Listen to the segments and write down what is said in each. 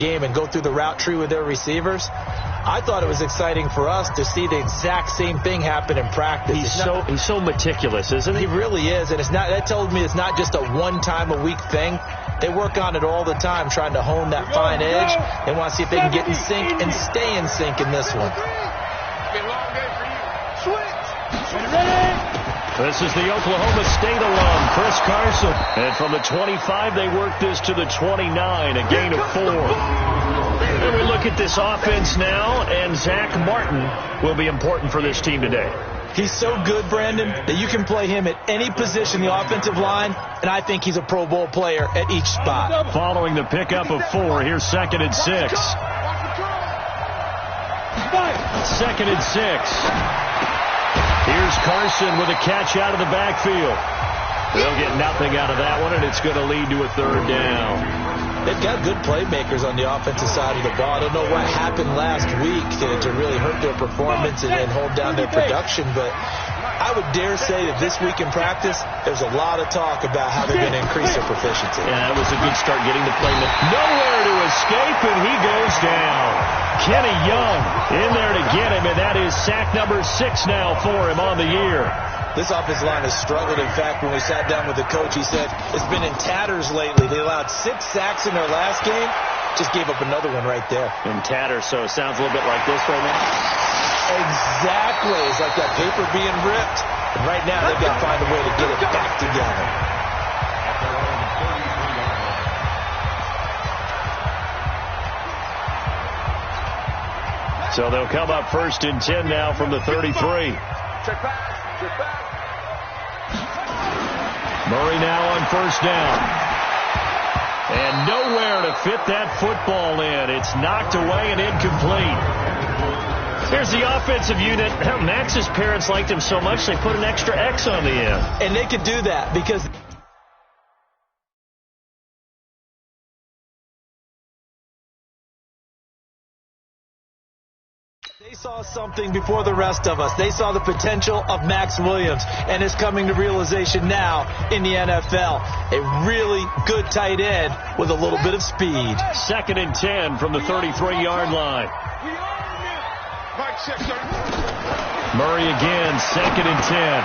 game and go through the route tree with their receivers. I thought it was exciting for us to see the exact same thing happen in practice. He's so meticulous, isn't he? He really is, and that tells me it's not just a one-time-a-week thing. They work on it all the time, trying to hone that fine edge. They want to see if they can get in sync and stay in sync in this one. This is the Oklahoma State alum, Chris Carson. And from the 25, they work this to the 29, a gain of 4. And we look at this offense now, and Zach Martin will be important for this team today. He's so good, Brandon, that you can play him at any position in the offensive line, and I think he's a Pro Bowl player at each spot. Following the pickup of 4, here's 2nd and 6. 2nd and 6. Here's Carson with a catch out of the backfield. They'll get nothing out of that one, and it's going to lead to a 3rd down. They've got good playmakers on the offensive side of the ball. I don't know what happened last week to really hurt their performance and hold down their production, but I would dare say that this week in practice, there's a lot of talk about how they're going to increase their proficiency. Yeah, that was a good start getting the play. Nowhere to escape, and he goes down. Kenny Young in there to get him, and that is sack number 6 now for him on the year. This offensive line has struggled. In fact, when we sat down with the coach, he said it's been in tatters lately. They allowed 6 sacks in their last game. Just gave up another one right there. In tatters, so it sounds a little bit like this right now. Exactly. It's like that paper being ripped. And right now, they've got to find a way to get it back together. So they'll come up 1st and 10 now from the 33. Check back. Murray now on 1st down. And nowhere to fit that football in. It's knocked away and incomplete. Here's the offensive unit. Max's parents liked him so much they put an extra X on the end. And they could do that because they saw something before the rest of us. They saw the potential of Max Williams, and it's coming to realization now in the NFL. A really good tight end with a little bit of speed. 2nd and 10 from the 33-yard line. Murray again, 2nd and 10.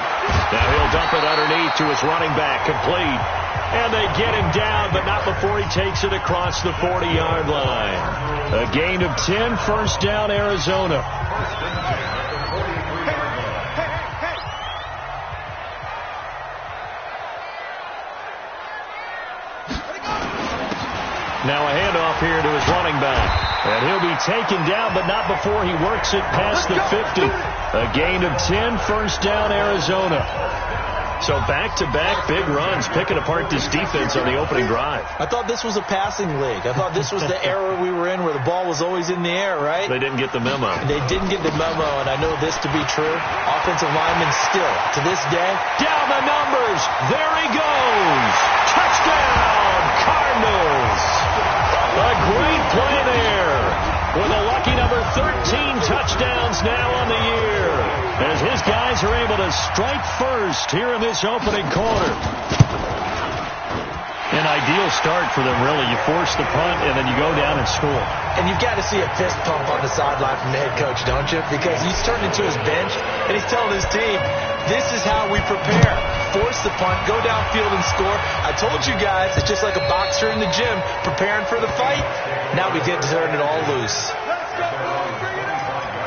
Now he'll dump it underneath to his running back, complete. And they get him down, but not before he takes it across the 40-yard line. A gain of 10, 1st down, Arizona. Now a handoff here to his running back. And he'll be taken down, but not before he works it past the 50. A gain of 10, 1st down, Arizona. So back-to-back big runs, picking apart this defense on the opening drive. I thought this was a passing league. I thought this was the era we were in where the ball was always in the air, right? They didn't get the memo. They didn't get the memo, and I know this to be true. Offensive linemen still, to this day. Down the numbers. There he goes. Touchdown, Cardinals. A great play there. With a lucky number 13 touchdowns now on the year. As his guys are able to strike first here in this opening quarter. An ideal start for them, really. You force the punt, and then you go down and score. And you've got to see a fist pump on the sideline from the head coach, don't you? Because he's turned into his bench, and he's telling his team, this is how we prepare. Force the punt, go downfield and score. I told you guys, it's just like a boxer in the gym preparing for the fight. Now we get to turn it all loose.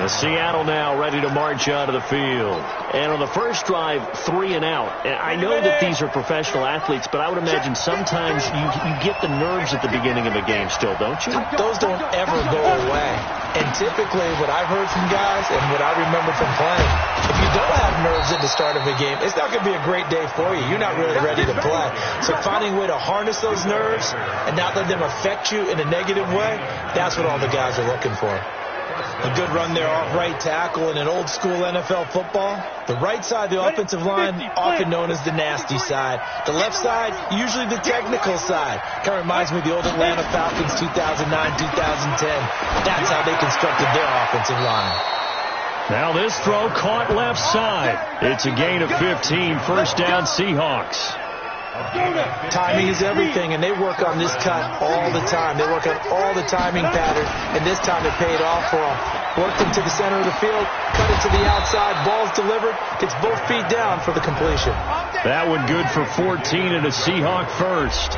Seattle now ready to march out of the field. And on the first drive, 3 and out. And I know that these are professional athletes, but I would imagine sometimes you get the nerves at the beginning of a game still, don't you? Those don't ever go away. And typically what I've heard from guys and what I remember from playing, if you don't have nerves at the start of a game, it's not going to be a great day for you. You're not really ready to play. So finding a way to harness those nerves and not let them affect you in a negative way, that's what all the guys are looking for. A good run there off right tackle in an old-school NFL football. The right side of the offensive line, often known as the nasty side. The left side, usually the technical side. Kind of reminds me of the old Atlanta Falcons 2009-2010. That's how they constructed their offensive line. Now this throw caught left side. It's a gain of 15, 1st down Seahawks. Timing is everything, and they work on this cut all the time. They work on all the timing patterns, and this time it paid off for them. Worked him to the center of the field, cut it to the outside, ball's delivered, gets both feet down for the completion. That one good for 14 and a Seahawk first.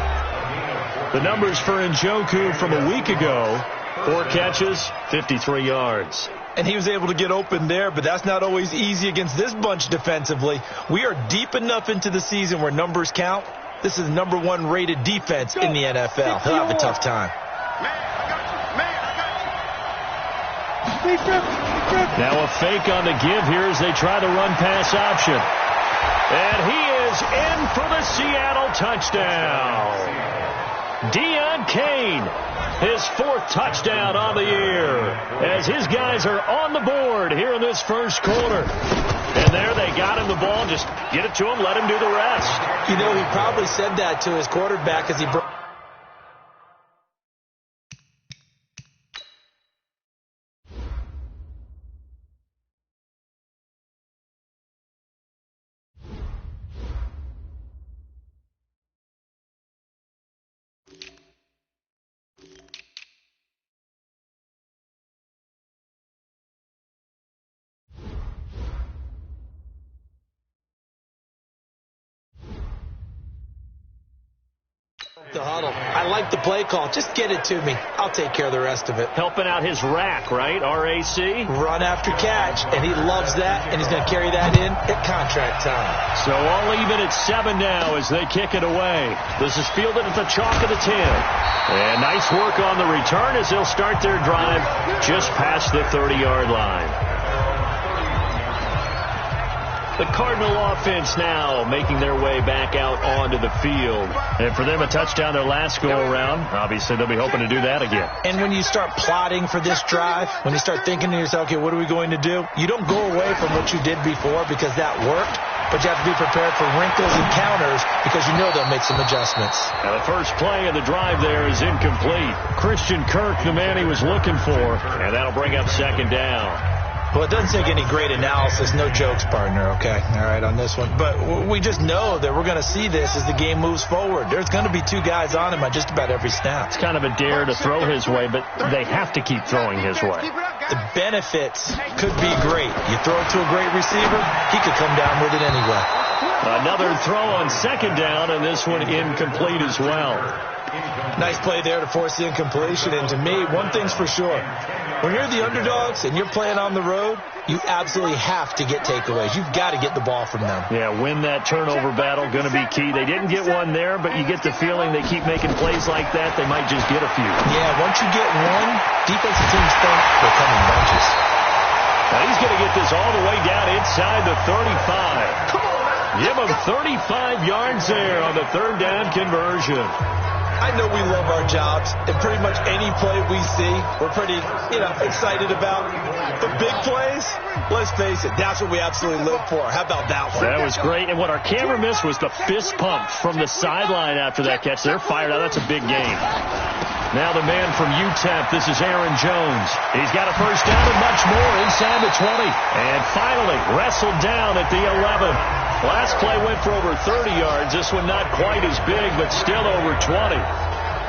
The numbers for Njoku from a week ago: 4 catches, 53 yards. And he was able to get open there, but that's not always easy against this bunch defensively. We are deep enough into the season where numbers count. This is the #1 rated defense in the NFL. He'll have a tough time. Now a fake on the give here as they try the run-pass option. And he is in for the Seattle touchdown. Deion Kane, his 4th touchdown on the year, as his guys are on the board here in this first quarter. And there they got him the ball. Just get it to him, let him do the rest. You know, he probably said that to his quarterback as he broke. The huddle. I like the play call. Just get it to me. I'll take care of the rest of it. Helping out his rack, right? R-A-C? Run after catch, and he loves that, and he's going to carry that in at contract time. So all even at 7 now as they kick it away. This is fielded at the chalk of the 10. And nice work on the return as they'll start their drive just past the 30-yard line. The Cardinal offense now making their way back out onto the field. And for them, a touchdown their last go-around. Obviously, they'll be hoping to do that again. And when you start plotting for this drive, when you start thinking to yourself, okay, what are we going to do? You don't go away from what you did before because that worked, but you have to be prepared for wrinkles and counters because you know they'll make some adjustments. Now, the first play of the drive there is incomplete. Christian Kirk, the man he was looking for, and that'll bring up 2nd down. Well, it doesn't take any great analysis. No jokes, partner, okay? All right, on this one. But we just know that we're going to see this as the game moves forward. There's going to be 2 guys on him on just about every snap. It's kind of a dare to throw his way, but they have to keep throwing his way. The benefits could be great. You throw it to a great receiver, he could come down with it anyway. Another throw on 2nd down, and this one incomplete as well. Nice play there to force the incompletion. And to me, one thing's for sure. When you're the underdogs and you're playing on the road, you absolutely have to get takeaways. You've got to get the ball from them. Yeah, win that turnover battle, going to be key. They didn't get one there, but you get the feeling they keep making plays like that, they might just get a few. Yeah, once you get one, defensive teams think they'll come in bunches. Now he's going to get this all the way down inside the 35. Give him 35 yards there on the 3rd down conversion. I know we love our jobs, and pretty much any play we see, we're pretty, excited about. The big plays, let's face it, that's what we absolutely live for. How about that one? That was great, and what our camera missed was the fist pump from the sideline after that catch. They're fired out. That's a big game. Now the man from UTEP, this is Aaron Jones. He's got a first down and much more inside the 20. And finally wrestled down at the 11. Last play went for over 30 yards. This one not quite as big, but still over 20.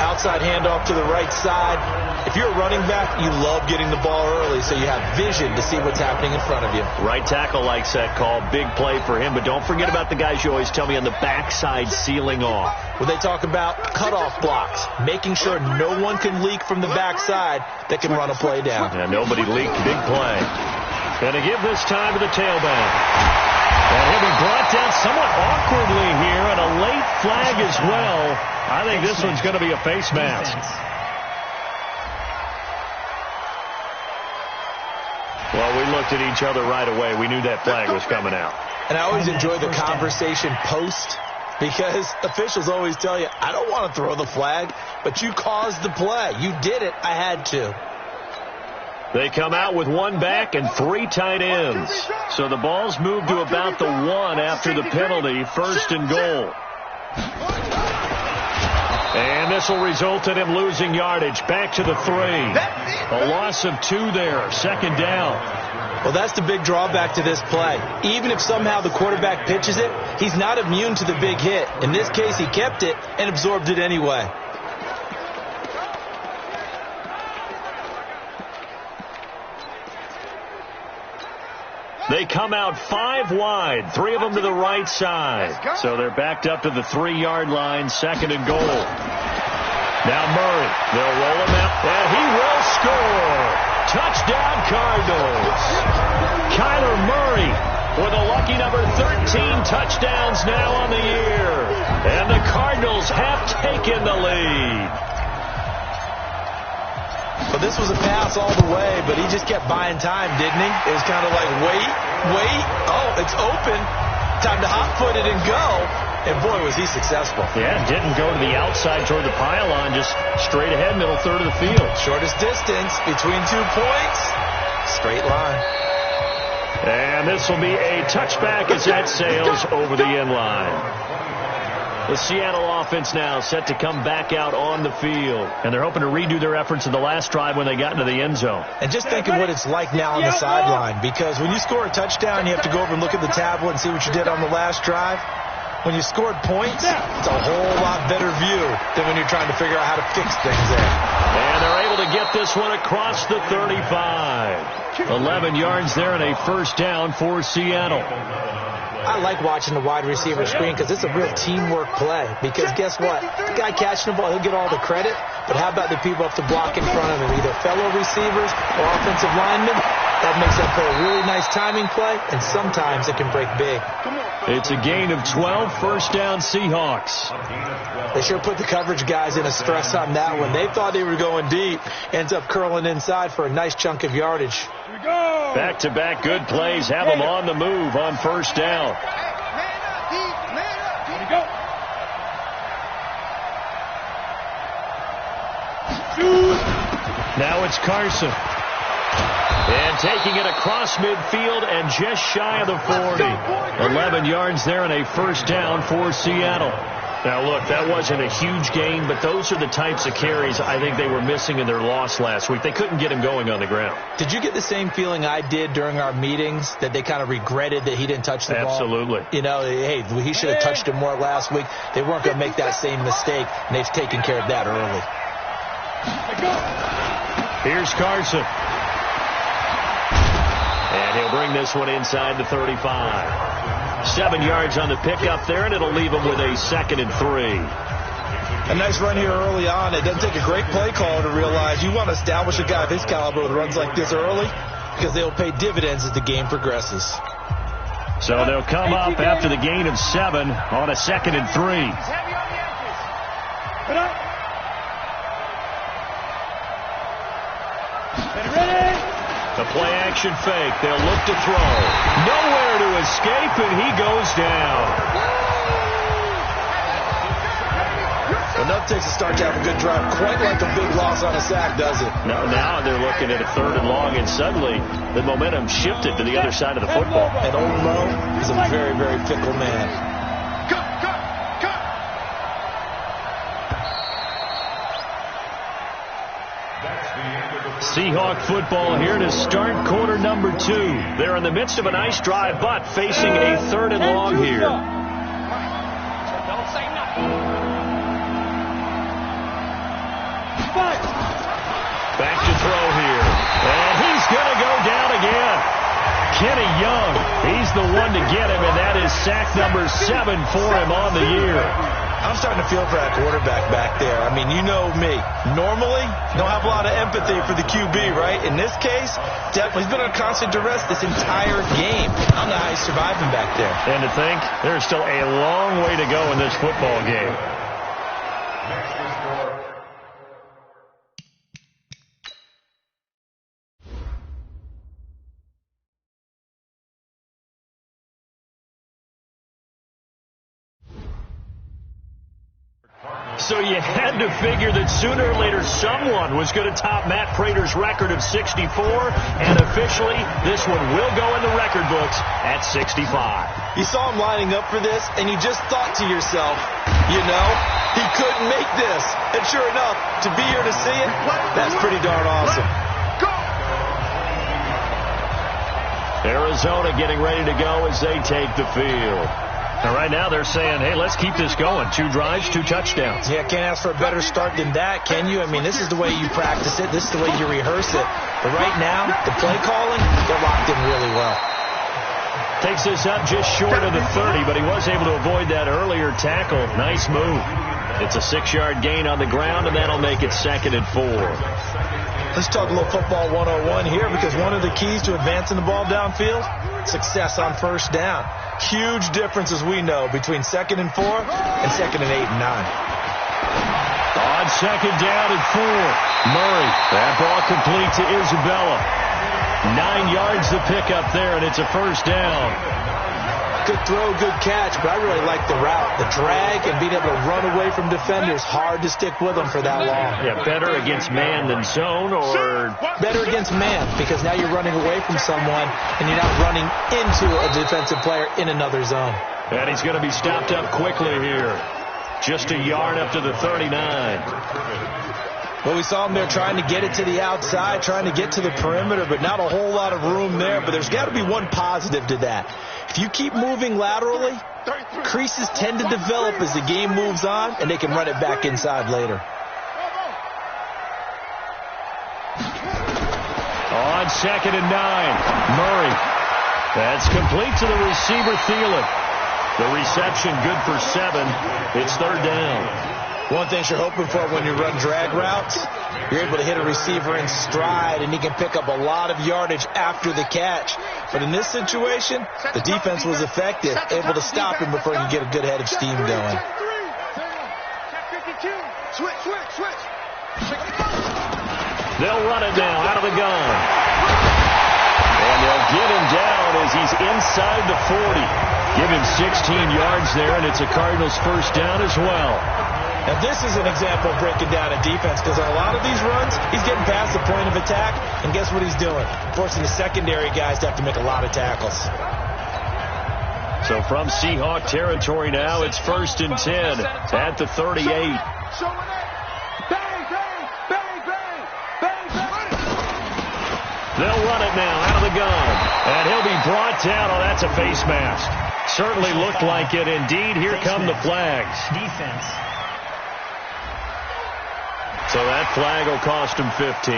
Outside handoff to the right side. If you're a running back, you love getting the ball early so you have vision to see what's happening in front of you. Right tackle likes that call. Big play for him, but don't forget about the guys you always tell me on the backside sealing off. Well, they talk about cutoff blocks, making sure no one can leak from the backside that can run a play down. Yeah, nobody leaked. Big play. And to give this time to the tailback. And he'll be brought down somewhat awkwardly here, and a late flag as well. I think this one's going to be a face mask. Well, we looked at each other right away. We knew that flag was coming out. And I always enjoy the conversation post, because officials always tell you, I don't want to throw the flag, but you caused the play. You did it. I had to. They come out with 1 back and 3 tight ends. So the ball's moved to about the 1 after the penalty, 1st and goal. And this will result in him losing yardage back to the 3. A loss of 2 there. Second down. Well, that's the big drawback to this play. Even if somehow the quarterback pitches it, he's not immune to the big hit. In this case, he kept it and absorbed it anyway. They come out 5 wide, 3 of them to the right side. So they're backed up to the 3-yard line, second and goal. Now Murray, they'll roll him out, and he will score. Touchdown Cardinals. Kyler Murray with a lucky number 13 touchdowns now on the year. And the Cardinals have taken the lead. Well, this was a pass all the way, but he just kept buying time, didn't he? It was kind of like, wait. Oh, it's open. Time to hot-foot it and go. And, boy, was he successful. Yeah, didn't go to the outside toward the pylon, just straight ahead, middle third of the field. Shortest distance between 2 points. Straight line. And this will be a touchback as that sails over the end line. The Seattle offense now set to come back out on the field. And they're hoping to redo their efforts in the last drive when they got into the end zone. And just think of what it's like now on the sideline. Because when you score a touchdown, you have to go over and look at the tablet and see what you did on the last drive. When you scored points, it's a whole lot better view than when you're trying to figure out how to fix things there. And they're able to get this one across the 35. 11 yards there and a first down for Seattle. I like watching the wide receiver screen because it's a real teamwork play. Because guess what? The guy catching the ball, he'll get all the credit. But how about the people up the block in front of him? Either fellow receivers or offensive linemen. That makes that play a really nice timing play, and sometimes it can break big. It's a gain of 12, first down Seahawks. They sure put the coverage guys in a stress on that one. They thought they were going deep. Ends up curling inside for a nice chunk of yardage. Back-to-back good plays have them on the move on first down. Now it's Carson. And taking it across midfield and just shy of the 40. 11 yards there and a first down for Seattle. Now, look, that wasn't a huge gain, but those are the types of carries I think they were missing in their loss last week. They couldn't get him going on the ground. Did you get the same feeling I did during our meetings, that they kind of regretted that he didn't touch the ball? Absolutely. You know, hey, he should have touched it more last week. They weren't going to make that same mistake, and they've taken care of that early. Here's Carson. And he'll bring this one inside the 35. 7 yards on the pickup there, and it'll leave him with a 2nd and 3. A nice run here early on. It doesn't take a great play caller to realize you want to establish a guy of his caliber with runs like this early because they'll pay dividends as the game progresses. So they'll come up after the gain of 7 on a 2nd and 3. The play-action fake. They'll look to throw. Nowhere to escape, and he goes down. Enough takes a start to have a good drive. Quite like a big loss on a sack, does it? No, now they're looking at a 3rd and long, and suddenly the momentum shifted to the other side of the football. And old Mo is a very, very fickle man. Seahawk football here to start quarter number 2. They're in the midst of a nice drive, but facing a 3rd and long here. Back to throw here. And he's going to go down again. Kenny Young, he's the one to get him, and that is sack number 7 for him on the year. I'm starting to feel for that quarterback back there. I mean, you know me. Normally, don't have a lot of empathy for the QB, right? In this case, definitely, he's been on constant duress this entire game. I don't know how he's surviving back there. And to think, there's still a long way to go in this football game. So you had to figure that sooner or later someone was going to top Matt Prater's record of 64, and officially this one will go in the record books at 65. You saw him lining up for this, and you just thought to yourself, you know, he couldn't make this. And sure enough, to be here to see it, that's pretty darn awesome. Arizona getting ready to go as they take the field. And right now they're saying, hey, let's keep this going. 2 drives, 2 touchdowns. Yeah, can't ask for a better start than that, can you? I mean, this is the way you practice it. This is the way you rehearse it. But right now, the play calling, they're locked in really well. Takes this up just short of the 30, but he was able to avoid that earlier tackle. Nice move. It's a 6-yard gain on the ground, and that'll make it 2nd and 4. Let's talk a little football 101 here, because one of the keys to advancing the ball downfield, success on first down. Huge difference, as we know, between 2nd and 4 and 2nd and 8 and 9. On 2nd down and 4, Murray. That ball complete to Isabella. 9 yards to pick up there, and it's a first down. Good throw, good catch, but I really like the route. The drag and being able to run away from defenders, hard to stick with them for that long. Yeah, better against man than zone, or? Better against man, because now you're running away from someone, and you're not running into a defensive player in another zone. And he's going to be stopped up quickly here. Just a yard up to the 39. Well, we saw him there trying to get it to the outside, trying to get to the perimeter, but not a whole lot of room there. But there's got to be one positive to that. If you keep moving laterally, creases tend to develop as the game moves on, and they can run it back inside later. On 2nd and 9, Murray. That's complete to the receiver, Thielen. The reception good for 7. It's 3rd down. One thing you're hoping for when you run drag routes, you're able to hit a receiver in stride, and he can pick up a lot of yardage after the catch. But in this situation, the defense was effective, able to stop him before he could get a good head of steam going. They'll run it now out of the gun. And they'll get him down as he's inside the 40. Give him 16 yards there, and it's a Cardinals first down as well. Now, this is an example of breaking down a defense, because on a lot of these runs, he's getting past the point of attack, and guess what he's doing? Forcing the secondary guys to have to make a lot of tackles. So from Seahawk territory now, it's 1st and 10 at the 38. They'll run it now out of the gun, and he'll be brought down. Oh, that's a face mask. Certainly looked like it. Indeed, here come the flags. Defense. So that flag will cost him 15.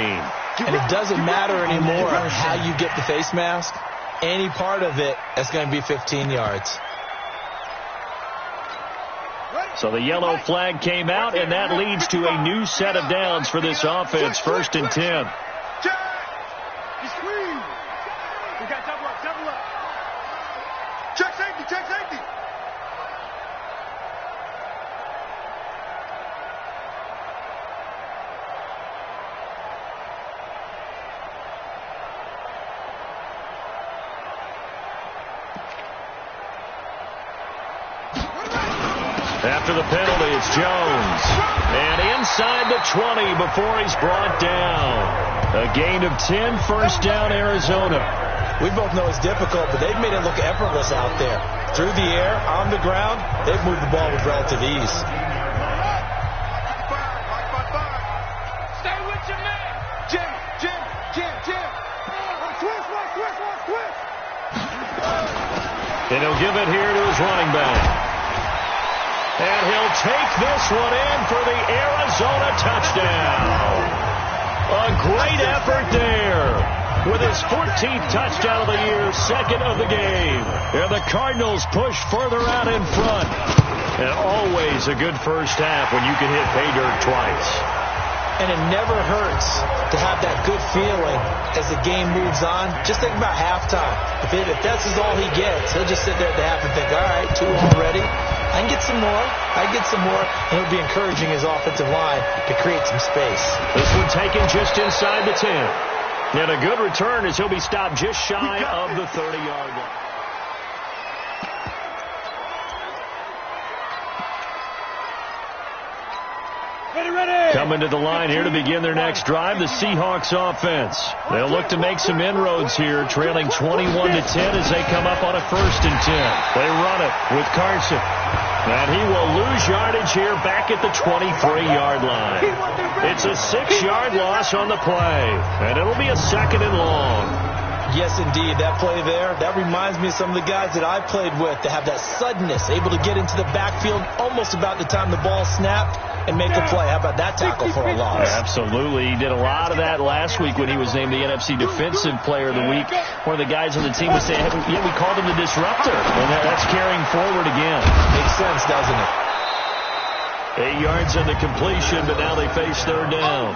And it doesn't matter anymore how you get the face mask. Any part of it is going to be 15 yards. So the yellow flag came out, and that leads to a new set of downs for this offense. 1st and 10. Check safety, check safety. After the penalty, it's Jones. And inside the 20 before he's brought down. A gain of 10, first down, Arizona. We both know it's difficult, but they've made it look effortless out there. Through the air, on the ground, they've moved the ball with relative ease. Stay with your man. Jim. Twist. And he'll give it here to his running back. And he'll take this one in for the Arizona touchdown. A great effort there. With his 14th touchdown of the year, 2nd of the game. And the Cardinals push further out in front. And always a good first half when you can hit pay dirt twice. And it never hurts to have that good feeling as the game moves on. Just think about halftime. If that's all he gets, he'll just sit there at the half and think, all right, 2 already. I can get some more. And he'll be encouraging his offensive line to create some space. This one taken just inside the 10. And a good return as he'll be stopped just shy of the 30-yard line. Coming to the line here to begin their next drive, the Seahawks offense. They'll look to make some inroads here, trailing 21-10 as they come up on a 1st and 10. They run it with Carson. And he will lose yardage here back at the 23-yard line. It's a 6-yard loss on the play. And it'll be a 2nd and long. Yes, indeed. That play there, that reminds me of some of the guys that I played with that have that suddenness, able to get into the backfield almost about the time the ball snapped and make a play. How about that tackle for a loss? Absolutely. He did a lot of that last week when he was named the NFC Defensive Player of the Week. One of the guys on the team was saying, yeah, we called him the disruptor. And that's carrying forward again. Makes sense, doesn't it? 8 yards on the completion, but now they face third down.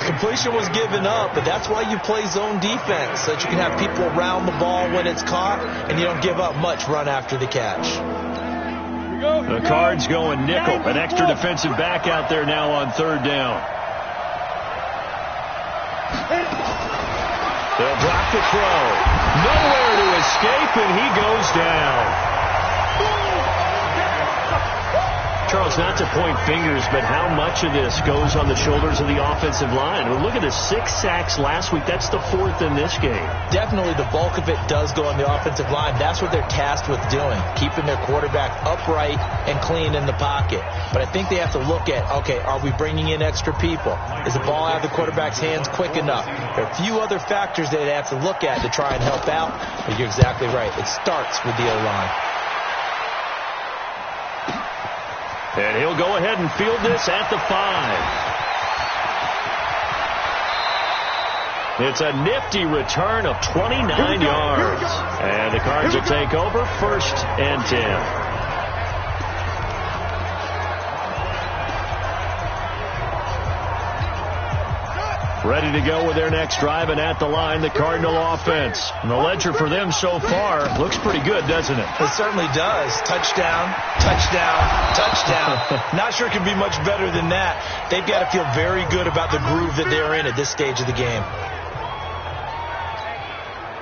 Completion was given up, but that's why you play zone defense, so that you can have people around the ball when it's caught, and you don't give up much run after the catch. The Cards going nickel. An extra defensive back out there now on third down. They'll drop the throw. Nowhere to escape, and he goes down. Charles, not to point fingers, but how much of this goes on the shoulders of the offensive line? Well, look at the 6 sacks last week. That's the 4th in this game. Definitely the bulk of it does go on the offensive line. That's what they're tasked with doing, keeping their quarterback upright and clean in the pocket. But I think they have to look at, okay, are we bringing in extra people? Is the ball out of the quarterback's hands quick enough? There are a few other factors that they have to look at to try and help out. But you're exactly right. It starts with the O-line. And he'll go ahead and field this at the 5. It's a nifty return of 29 yards. And the Cards will take over 1st and 10. Ready to go with their next drive, and at the line, the Cardinal offense. And the ledger for them so far looks pretty good, doesn't it? It certainly does. Touchdown, touchdown, touchdown. Not sure it can be much better than that. They've got to feel very good about the groove that they're in at this stage of the game.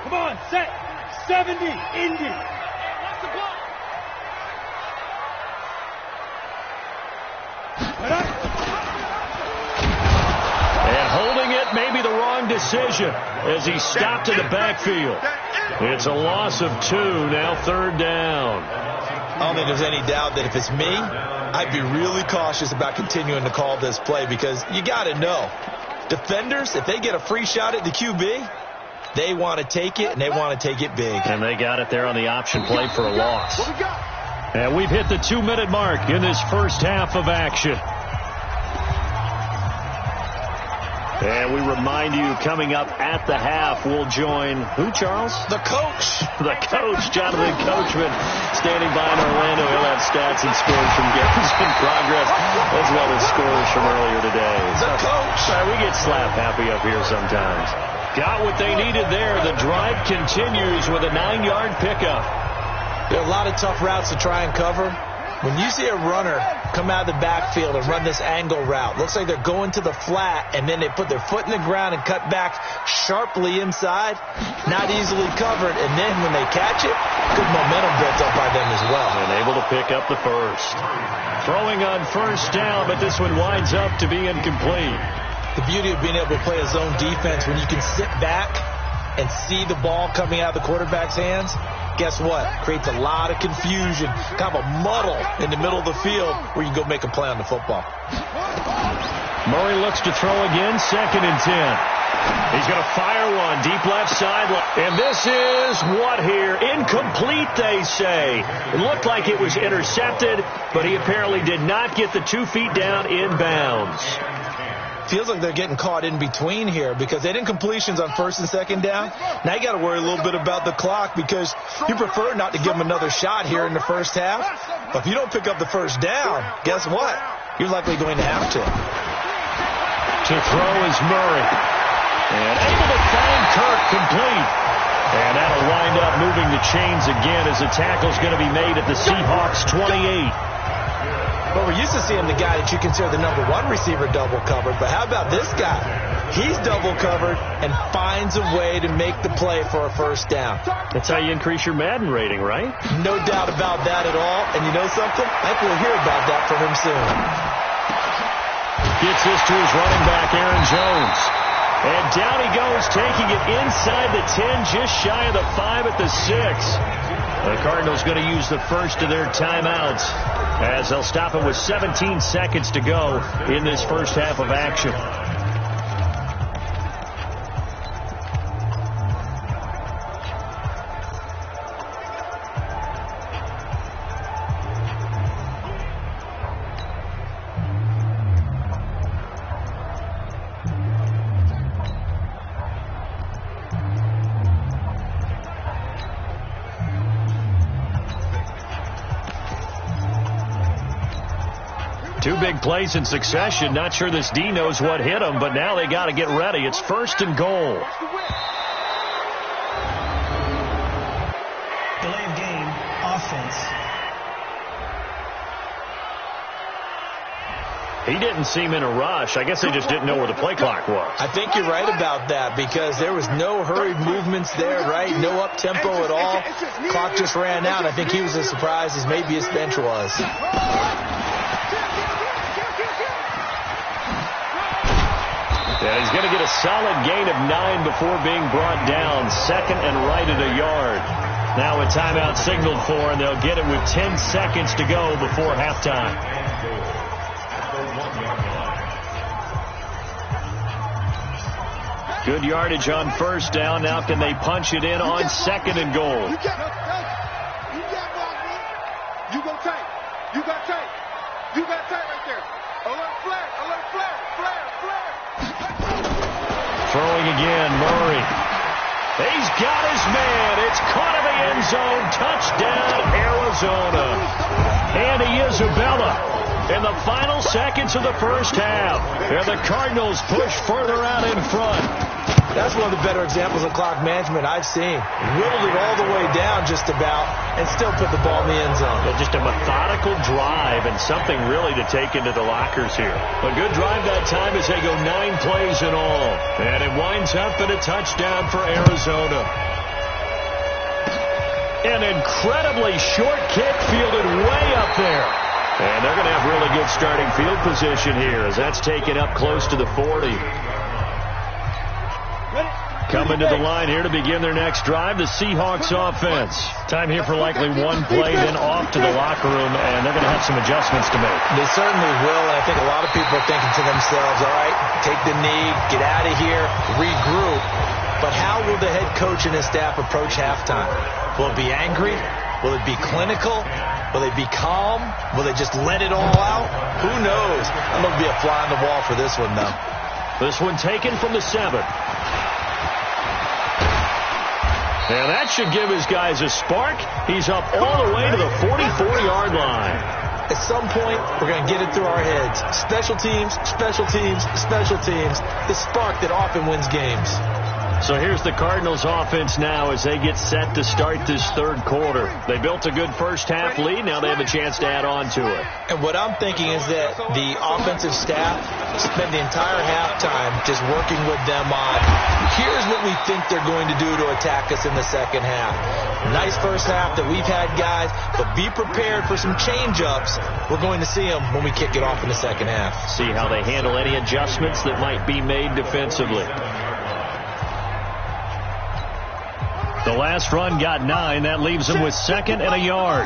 Come on, set. 70, Indy. And holding it may be the wrong decision as he stopped in the backfield. It's a loss of 2, now third down. I don't think there's any doubt that if it's me, I'd be really cautious about continuing to call this play, because you got to know, defenders, if they get a free shot at the QB, they want to take it, and they want to take it big. And they got it there on the option play for a loss. And we've hit the 2-minute mark in this first half of action. And we remind you, coming up at the half, we'll join who, Charles? The coach. The coach, Jonathan Coachman, standing by in Orlando. He'll have stats and scores from games in progress, as well as scores from earlier today. The coach. We get slap happy up here sometimes. Got what they needed there. The drive continues with a 9-yard pickup. There are a lot of tough routes to try and cover. When you see a runner come out of the backfield and run this angle route, looks like they're going to the flat, and then they put their foot in the ground and cut back sharply inside, not easily covered, and then when they catch it, good momentum built up by them as well. And able to pick up the first. Throwing on first down, but this one winds up to be incomplete. The beauty of being able to play a zone defense, when you can sit back and see the ball coming out of the quarterback's hands, guess what? Creates a lot of confusion, kind of a muddle in the middle of the field where you can go make a play on the football. Murray looks to throw again, 2nd and 10. He's going to fire one deep left sideline. And this is what here? Incomplete, they say. It looked like it was intercepted, but he apparently did not get the 2 feet down inbounds. Feels like they're getting caught in between here, because they did incompletions on 1st and 2nd down. Now you got to worry a little bit about the clock, because you prefer not to give them another shot here in the first half. But if you don't pick up the first down, guess what? You're likely going to have to. To throw is Murray. And able to find Kirk complete. And that'll wind up moving the chains again as the tackle's going to be made at the Seahawks 28. Well, we're used to seeing the guy that you consider the number 1 receiver double covered, but how about this guy? He's double covered and finds a way to make the play for a first down. That's how you increase your Madden rating, right? No doubt about that at all. And you know something? I think we'll hear about that from him soon. Gets this to his running back, Aaron Jones. And down he goes, taking it inside the 10, just shy of the 5 at the 6. The Cardinals going to use the first of their timeouts, as they'll stop it with 17 seconds to go in this first half of action. Two big plays in succession. Not sure this D knows what hit him, but now they got to get ready. It's 1st and goal. Delay of game, offense. He didn't seem in a rush. I guess they just didn't know where the play clock was. I think you're right about that because there was no hurried movements there, right? No up-tempo at all. Clock just ran out. I think he was as surprised as maybe his bench was. Yeah, he's going to get a solid gain of 9 before being brought down. 2nd and right at a yard. Now a timeout signaled for, and they'll get it with 10 seconds to go before halftime. Good yardage on 1st down. Now can they punch it in on 2nd and goal? You got tight. You got tight. You got tight right there. Alert flare. Alert flare. Flare. Flare. Throwing again, Murray. He's got his man. It's caught in the end zone. Touchdown, Arizona. Andy Isabella in the final seconds of the 1st half. And the Cardinals push further out in front. That's one of the better examples of clock management I've seen. Whittled it all the way down just about and still put the ball in the end zone. Yeah, just a methodical drive and something really to take into the lockers here. A good drive that time as they go 9 plays in all. And it winds up in a touchdown for Arizona. An incredibly short kick fielded way up there. And they're going to have really good starting field position here as that's taken up close to the 40. Coming to the line here to begin their next drive, the Seahawks offense. Time here for likely one play, then off to the locker room, and they're going to have some adjustments to make. They certainly will, and I think a lot of people are thinking to themselves, all right, take the knee, get out of here, regroup. But how will the head coach and his staff approach halftime? Will it be angry? Will it be clinical? Will they be calm? Will they just let it all out? Who knows? I'm going to be a fly on the wall for this one, though. This one taken from the 7. And that should give his guys a spark. He's up all the way to the 44-yard line. At some point, we're going to get it through our heads. Special teams, special teams, special teams. The spark that often wins games. So here's the Cardinals offense now as they get set to start this 3rd quarter. They built a good 1st half lead. Now they have a chance to add on to it. And what I'm thinking is that the offensive staff spend the entire halftime just working with them on, here's what we think they're going to do to attack us in the 2nd half. Nice 1st half that we've had, guys, but be prepared for some change-ups. We're going to see them when we kick it off in the 2nd half. See how they handle any adjustments that might be made defensively. The last run got 9. That leaves them with 2nd and a yard.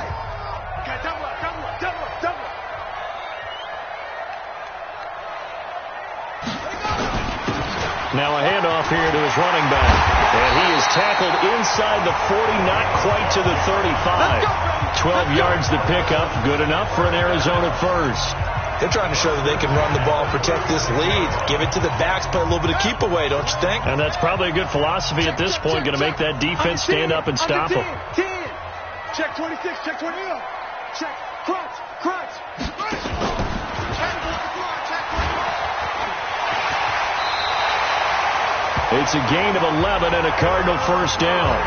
Now a handoff here to his running back. And he is tackled inside the 40, not quite to the 35. 12 yards to pick up. Good enough for an Arizona first. They're trying to show that they can run the ball, protect this lead, give it to the backs, play a little bit of keep away, don't you think? And that's probably a good philosophy at this point, going to make that defense stand up and stop them. 10. Check 26, check 20. Check, crunch, crunch. It's a gain of 11 and a Cardinal 1st down.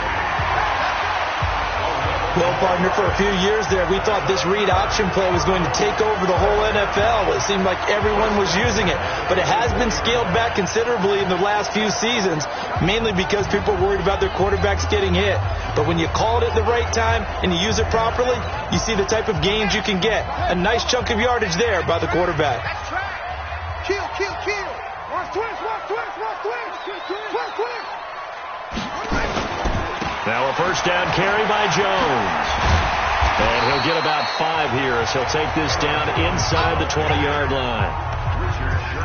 Well, partner, for a few years there, we thought this read option play was going to take over the whole NFL. It seemed like everyone was using it. But it has been scaled back considerably in the last few seasons, mainly because people are worried about their quarterbacks getting hit. But when you call it at the right time and you use it properly, you see the type of gains you can get. A nice chunk of yardage there by the quarterback. Kill, kill, kill. Watch twist, watch twist, watch twist. Twist, twist. Now a 1st down carry by Jones. And he'll get about 5 here as he'll take this down inside the 20-yard line.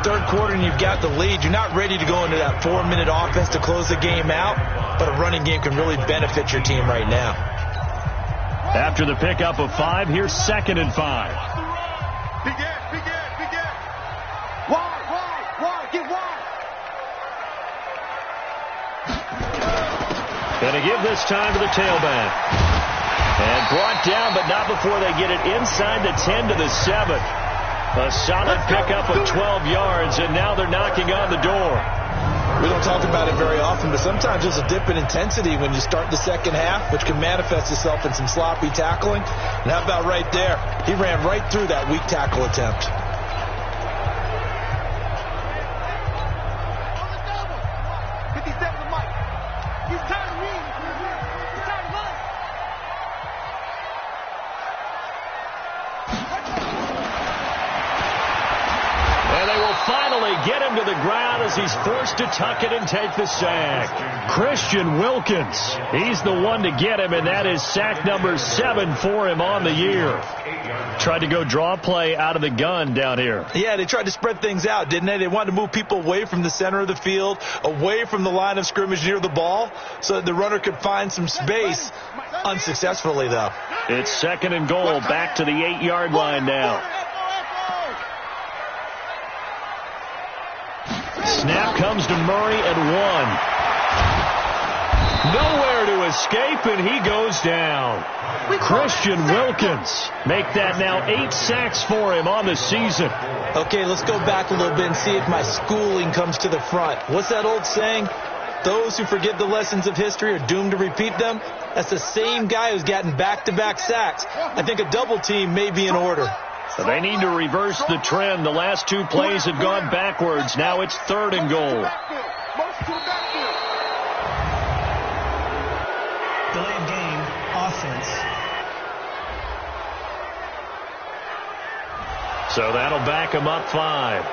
3rd quarter and you've got the lead. You're not ready to go into that 4-minute offense to close the game out, but a running game can really benefit your team right now. After the pickup of 5, here's 2nd and 5. Big ass, big ass, big ass. Wide, get wide. Going to give this time to the tailback. And brought down, but not before they get it inside the 10 to the 7. A solid pickup of 12 yards, and now they're knocking on the door. We don't talk about it very often, but sometimes there's a dip in intensity when you start the second half, which can manifest itself in some sloppy tackling. And how about right there? He ran right through that weak tackle attempt. Finally get him to the ground as he's forced to tuck it and take the sack. Christian Wilkins, he's the one to get him, and that is sack number 7 for him on the year. Tried to go draw play out of the gun down here. Yeah, they tried to spread things out, didn't they? They wanted to move people away from the center of the field, away from the line of scrimmage near the ball, so that the runner could find some space. Unsuccessfully, though. It's 2nd and goal, back to the 8-yard line now. Snap comes to Murray at 1. Nowhere to escape, and he goes down. Christian Wilkins make that now 8 sacks for him on the season. Okay, let's go back a little bit and see if my schooling comes to the front. What's that old saying? Those who forget the lessons of history are doomed to repeat them. That's the same guy who's gotten back-to-back sacks. I think a double team may be in order. So they need to reverse the trend. The last 2 plays have gone backwards. Now it's 3rd and goal. Delay of game, offense. So that'll back him up 5.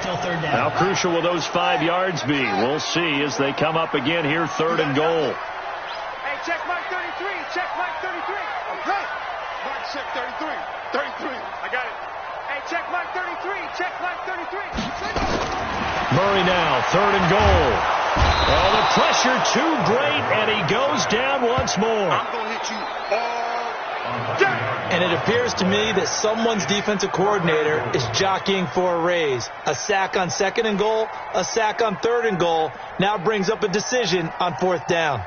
Still 3rd down. How crucial will those 5 yards be? We'll see as they come up again here, 3rd and goal. Hey, check Mike 33. Check Mike 33. Okay. Mike, check 33. 33. I got it. Hey, check Mike 33. Check Mike 33. Murray now, 3rd and goal. Oh, the pressure too great, and he goes down once more. I'm going to hit you all day. And it appears to me that someone's defensive coordinator is jockeying for a raise. A sack on 2nd and goal, a sack on 3rd and goal, now brings up a decision on 4th down.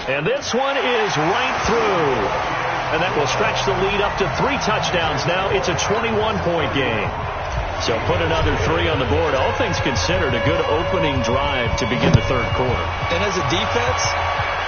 And this one is right through. And that will stretch the lead up to 3 touchdowns now. It's a 21-point game. So put another 3 on the board. All things considered, a good opening drive to begin the 3rd quarter. And as a defense,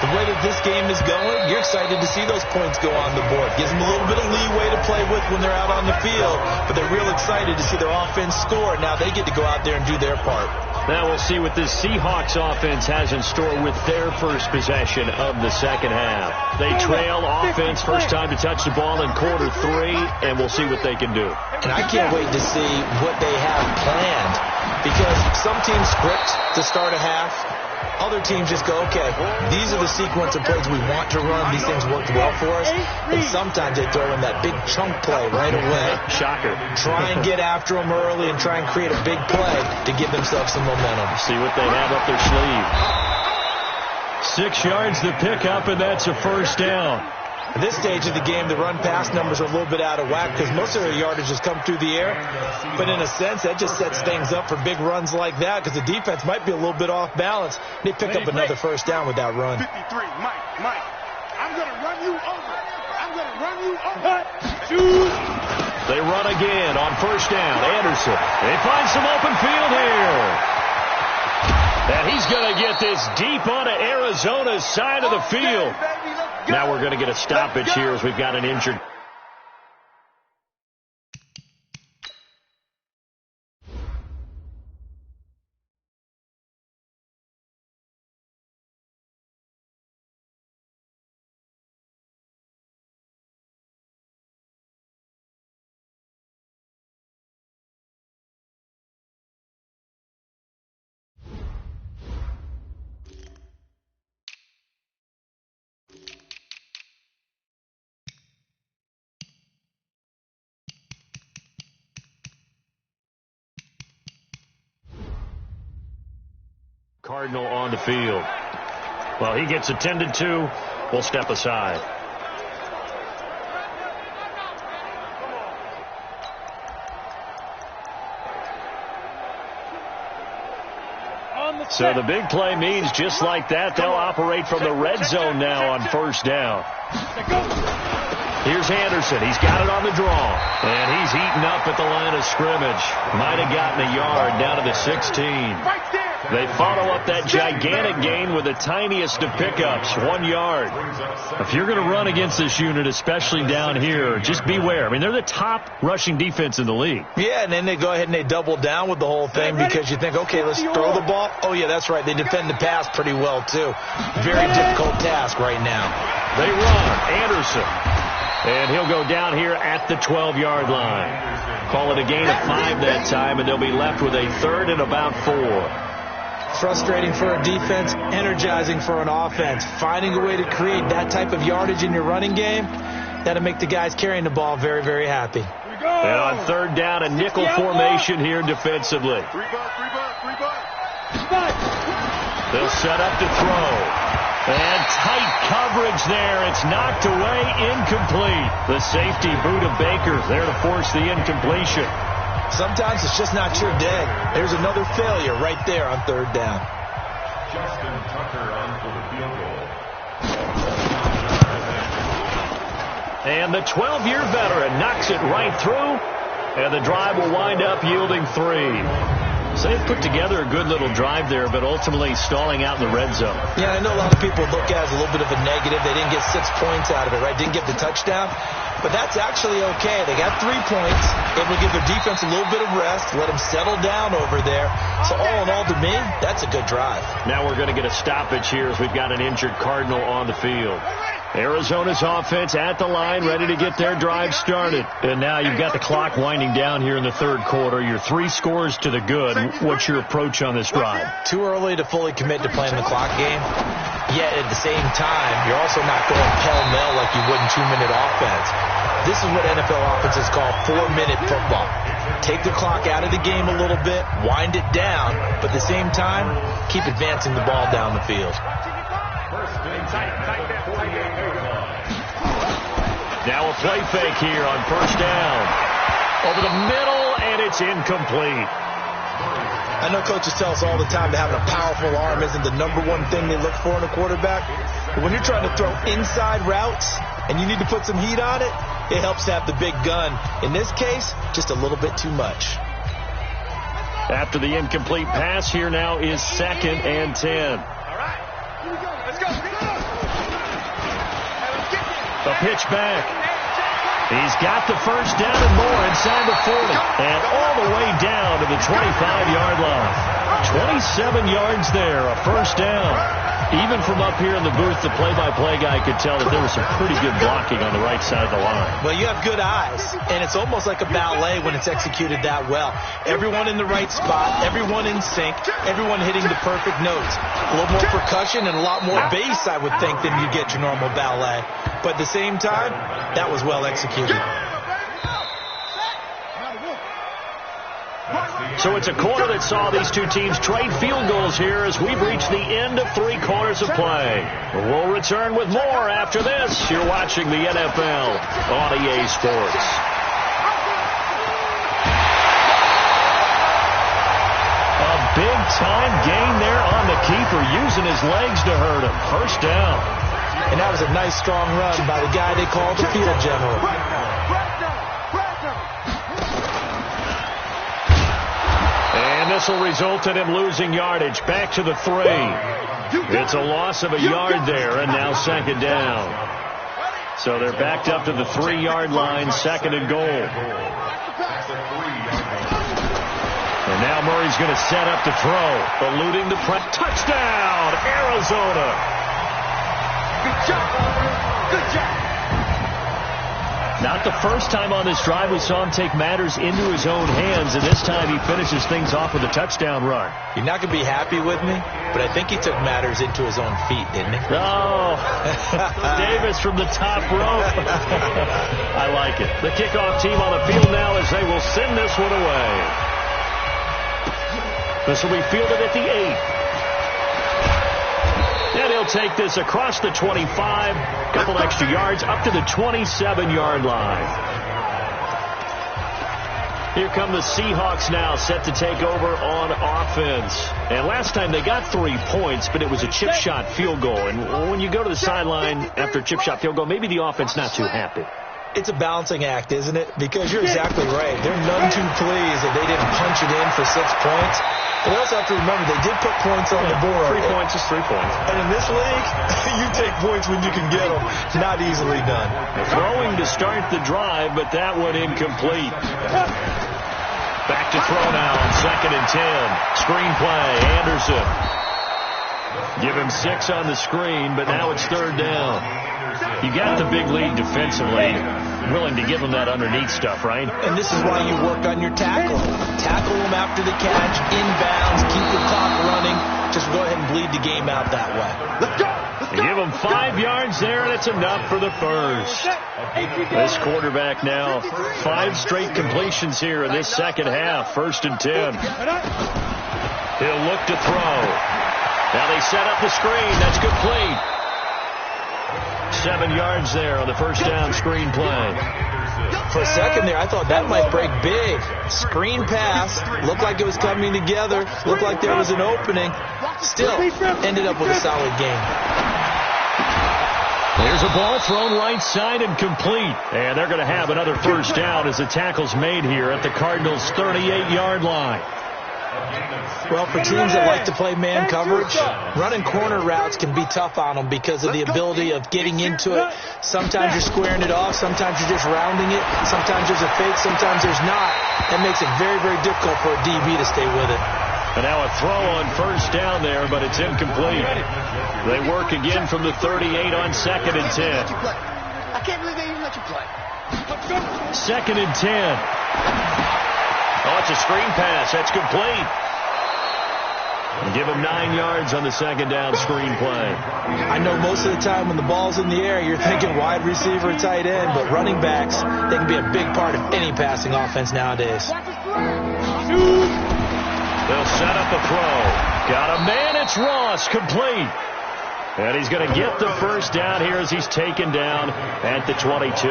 the way that this game is going, you're excited to see those points go on the board. Gives them a little bit of leeway to play with when they're out on the field. But they're real excited to see their offense score. Now they get to go out there and do their part. Now we'll see what this Seahawks offense has in store with their first possession of the second half. They trail offense, first time to touch the ball in quarter 3, and we'll see what they can do. And I can't wait to see what they have planned, because some teams script to start a half. Other teams just go, okay, these are the sequence of plays we want to run. These things worked well for us. And sometimes they throw in that big chunk play right away. Shocker. Try and get after them early and try and create a big play to give themselves some momentum. See what they have up their sleeve. 6 yards to pick up, and that's a first down. At this stage of the game, the run-pass numbers are a little bit out of whack because most of their yardage has come through the air. But in a sense, that just sets things up for big runs like that because the defense might be a little bit off balance. They pick up another first down with that run. 53, Mike, I'm going to run you over. I'm going to run you over. Shoot. They run again on first down. Anderson. They find some open field here. And he's going to get this deep onto Arizona's side of the field. Now we're going to get a stoppage here as we've got an injured. Cardinal on the field. Well, he gets attended to. We'll step aside. So the big play means just like that, they'll operate from the red zone now on first down. Here's Anderson. He's got it on the draw. And he's eaten up at the line of scrimmage. Might have gotten a yard down to the 16. They follow up that gigantic gain with the tiniest of pickups, 1 yard. If you're going to run against this unit, especially down here, just beware. I mean, they're the top rushing defense in the league. Yeah, and then they go ahead and they double down with the whole thing because you think, okay, let's throw the ball. Oh, yeah, that's right. They defend the pass pretty well, too. Very difficult task right now. They run. Anderson. And he'll go down here at the 12-yard line. Call it a gain of 5 that time, and they'll be left with a 3rd and about 4. Frustrating for a defense, energizing for an offense. Finding a way to create that type of yardage in your running game, that'll make the guys carrying the ball very, very happy. And on 3rd down, a nickel formation here defensively. They'll set up to throw. And tight coverage there. It's knocked away, incomplete. The safety boot of Baker there to force the incompletion. Sometimes it's just not your day. There's another failure right there on 3rd down. Justin Tucker on for the field goal. And the 12-year veteran knocks it right through. And the drive will wind up yielding 3. So they've put together a good little drive there, but ultimately stalling out in the red zone. Yeah, I know a lot of people look at it as a little bit of a negative. They didn't get 6 points out of it, right? Didn't get the touchdown. But that's actually okay. They got 3 points. It will give their defense a little bit of rest, let them settle down over there. So all in all, to me, that's a good drive. Now we're going to get a stoppage here as we've got an injured Cardinal on the field. Arizona's offense at the line, ready to get their drive started. And now you've got the clock winding down here in the 3rd quarter. You're 3 scores to the good. What's your approach on this drive? Too early to fully commit to playing the clock game. Yet at the same time, you're also not going pell-mell like you would in 2-minute offense. This is what NFL offenses call 4-minute football. Take the clock out of the game a little bit, wind it down, but at the same time, keep advancing the ball down the field. Now a play fake here on 1st down. Over the middle, and it's incomplete. I know coaches tell us all the time that having a powerful arm isn't the #1 thing they look for in a quarterback. But when you're trying to throw inside routes and you need to put some heat on it, it helps to have the big gun. In this case, just a little bit too much. After the incomplete pass, here now is 2nd and 10. A pitch back. He's got the 1st down and more inside the 40. And all the way down to the 25-yard line. 27 yards there, a 1st down. Even from up here in the booth, the play-by-play guy could tell that there was some pretty good blocking on the right side of the line. Well, you have good eyes, and it's almost like a ballet when it's executed that well. Everyone in the right spot, everyone in sync, everyone hitting the perfect notes. A little more percussion and a lot more bass, I would think, than you get your normal ballet. But at the same time, that was well executed. So it's a quarter that saw these two teams trade field goals here as we've reached the end of 3 quarters of play. We'll return with more after this. You're watching the NFL on EA Sports. A big-time gain there on the keeper, using his legs to hurt him. 1st down. And that was a nice, strong run by the guy they called the field general. And this will result in him losing yardage. Back to the 3. It's a loss of a yard there, and now 2nd down. So they're backed up to the 3-yard line, 2nd and goal. And now Murray's going to set up to throw, eluding the press. Touchdown, Arizona. Good job. Good job. Not the first time on this drive we saw him take matters into his own hands, and this time he finishes things off with a touchdown run. You're not going to be happy with me, but I think he took matters into his own feet, didn't he? Oh, Davis from the top rope. I like it. The kickoff team on the field now as they will send this one away. This will be fielded at the 8. And he'll take this across the 25, couple extra yards, up to the 27-yard line. Here come the Seahawks now, set to take over on offense. And last time they got 3 points, but it was a chip shot field goal. And when you go to the sideline after a chip shot field goal, maybe the offense not too happy. It's a balancing act, isn't it? Because you're exactly right. They're none too pleased that they didn't punch it in for 6 points. But also have to remember, they did put points on the board. 3 points is 3 points. And in this league, you take points when you can get them. Not easily done. Throwing to start the drive, but that one incomplete. Back to throw now on 2nd and 10. Screen play, Anderson. Give him 6 on the screen, but now it's 3rd down. You got the big lead defensively. Willing to give him that underneath stuff, right? And this is why you work on your tackle. Tackle him after the catch, inbounds, keep the clock running. Just go ahead and bleed the game out that way. Let's go! Give him 5 yards there, and it's enough for the first. This quarterback now, 5 straight completions here in this second half. 1st and 10. He'll look to throw. Now they set up the screen. That's complete. 7 yards there on the first down screen play. For a second there, I thought that might break big. Screen pass. Looked like it was coming together. Looked like there was an opening. Still ended up with a solid game. There's a ball thrown right side and complete. And they're going to have another first down as the tackle's made here at the Cardinals' 38-yard line. Well, for teams that like to play man coverage, running corner routes can be tough on them because of the ability of getting into it. Sometimes you're squaring it off. Sometimes you're just rounding it. Sometimes there's a fake. Sometimes there's not. That makes it very, very difficult for a DB to stay with it. And now a throw on first down there, but it's incomplete. They work again from the 38 on 2nd and 10. I can't believe they even let you play. 2nd and 10. Oh, it's a screen pass. That's complete. Give him 9 yards on the second down screen play. I know most of the time when the ball's in the air, you're thinking wide receiver, tight end, but running backs, they can be a big part of any passing offense nowadays. They'll set up a throw. Got a man. It's Ross. Complete. And he's going to get the first down here as he's taken down at the 22.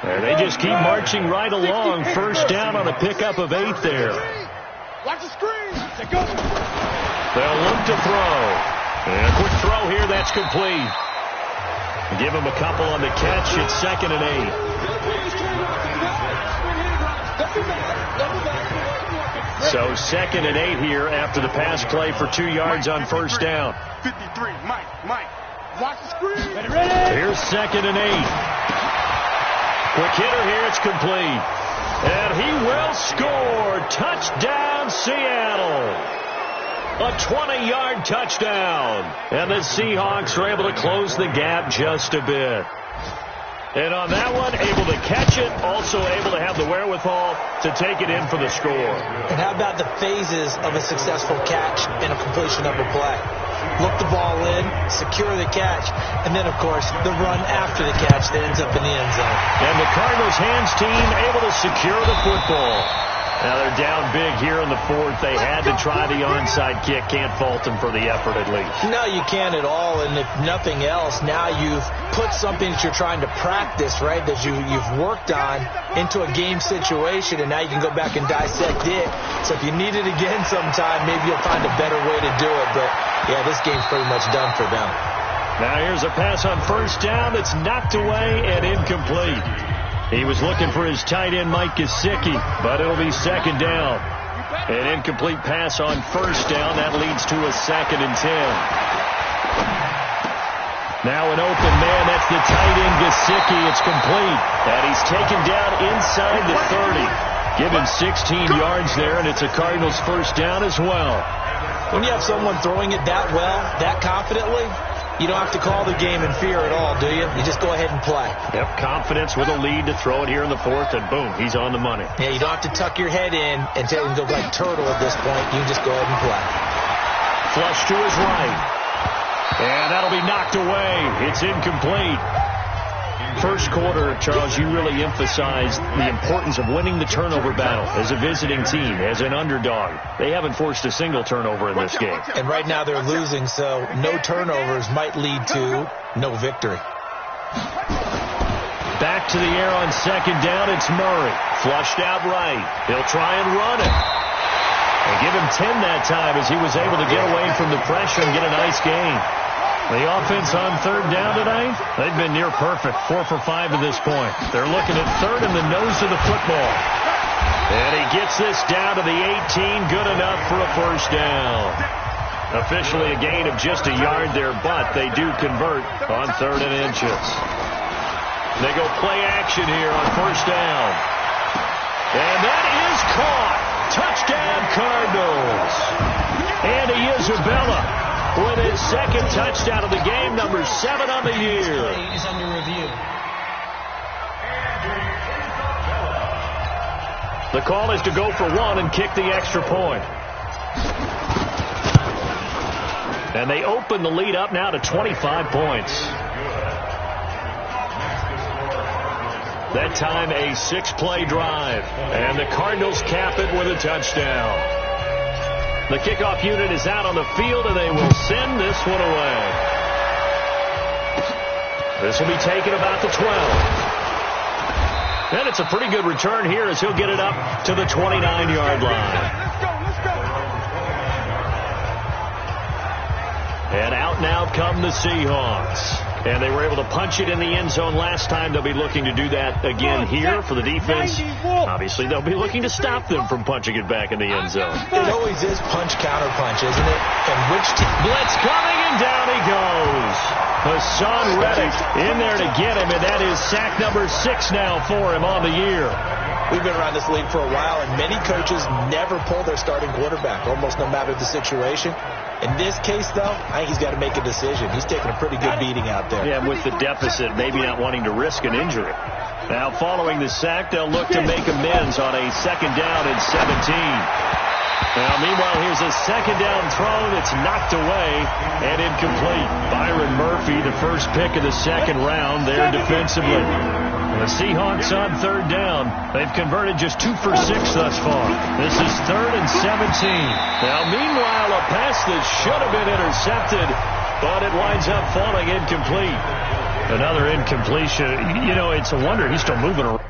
And they just keep marching right along. First down on a pickup of 8 there. Watch the screen. They'll look to throw. And a quick throw here. That's complete. Give him a couple on the catch. It's 2nd and 8. So 2nd and 8 here after the pass play for 2 yards on first down. 53. Mike. Watch the screen. Here's 2nd and 8. Quick hitter here. It's complete. And he will score. Touchdown, Seattle. A 20-yard touchdown. And the Seahawks are able to close the gap just a bit. And on that one, able to catch it, also able to have the wherewithal to take it in for the score. And how about the phases of a successful catch and a completion of a play? Look the ball in, secure the catch, and then, of course, the run after the catch that ends up in the end zone. And the Cardinals hands team able to secure the football. Now they're down big here in the 4th. They had to try the onside kick. Can't fault them for the effort at least. No, you can't at all. And if nothing else, now you've put something that you're trying to practice, right, that you've worked on into a game situation, and now you can go back and dissect it. So if you need it again sometime, maybe you'll find a better way to do it. But, yeah, this game's pretty much done for them. Now here's a pass on first down that's knocked away and incomplete. He was looking for his tight end, Mike Gesicki, but it'll be 2nd down. An incomplete pass on first down. That leads to a 2nd and 10. Now an open man. That's the tight end, Gesicki. It's complete. And he's taken down inside the 30. Give him 16 yards there, and it's a Cardinals first down as well. When you have someone throwing it that well, that confidently, you don't have to call the game in fear at all, do you? You just go ahead and play. Yep, confidence with a lead to throw it here in the 4th, and boom, he's on the money. Yeah, you don't have to tuck your head in and go like turtle at this point. You can just go ahead and play. Flush to his right. And that'll be knocked away. It's incomplete. First quarter, Charles, you really emphasized the importance of winning the turnover battle as a visiting team, as an underdog. They haven't forced a single turnover in this game. And right now they're losing, so no turnovers might lead to no victory. Back back to the air on second down. It's Murray. Flushed out right. He'll try and run it. They give him 10 that time as he was able to get away from the pressure and get a nice gain. The offense on third down tonight, they've been near perfect. 4 for 5 to this point. They're looking at third in the nose of the football. And he gets this down to the 18. Good enough for a first down. Officially a gain of just a yard there, but they do convert on 3rd and inches. They go play action here on first down. And that is caught. Touchdown, Cardinals. Andy Isabella with his second touchdown of the game, number 7 on the year. Play is under review. The call is to go for 1 and kick the extra point. And they open the lead up now to 25 points. That time a 6-play drive. And the Cardinals cap it with a touchdown. The kickoff unit is out on the field, and they will send this one away. This will be taken about the 12. And it's a pretty good return here as he'll get it up to the 29-yard line. And out now come the Seahawks. And they were able to punch it in the end zone last time. They'll be looking to do that again here for the defense. Obviously, they'll be looking to stop them from punching it back in the end zone. It always is punch-counter-punch, isn't it? And which team? Blitz coming, and down he goes. Hassan Reddick in there to get him, and that is sack number 6 now for him on the year. We've been around this league for a while, and many coaches never pull their starting quarterback, almost no matter the situation. In this case, though, I think he's got to make a decision. He's taking a pretty good beating out there. Yeah, with the deficit, maybe not wanting to risk an injury. Now, following the sack, they'll look to make amends on a 2nd down and 17. Now, meanwhile, here's a 2nd down throw that's knocked away and incomplete. Byron Murphy, the first pick of the 2nd round there defensively. The Seahawks on 3rd down. They've converted just 2 for 6 thus far. This is 3rd and 17. Now, meanwhile, a pass that should have been intercepted, but it winds up falling incomplete. Another incompletion. You know, it's a wonder he's still moving around.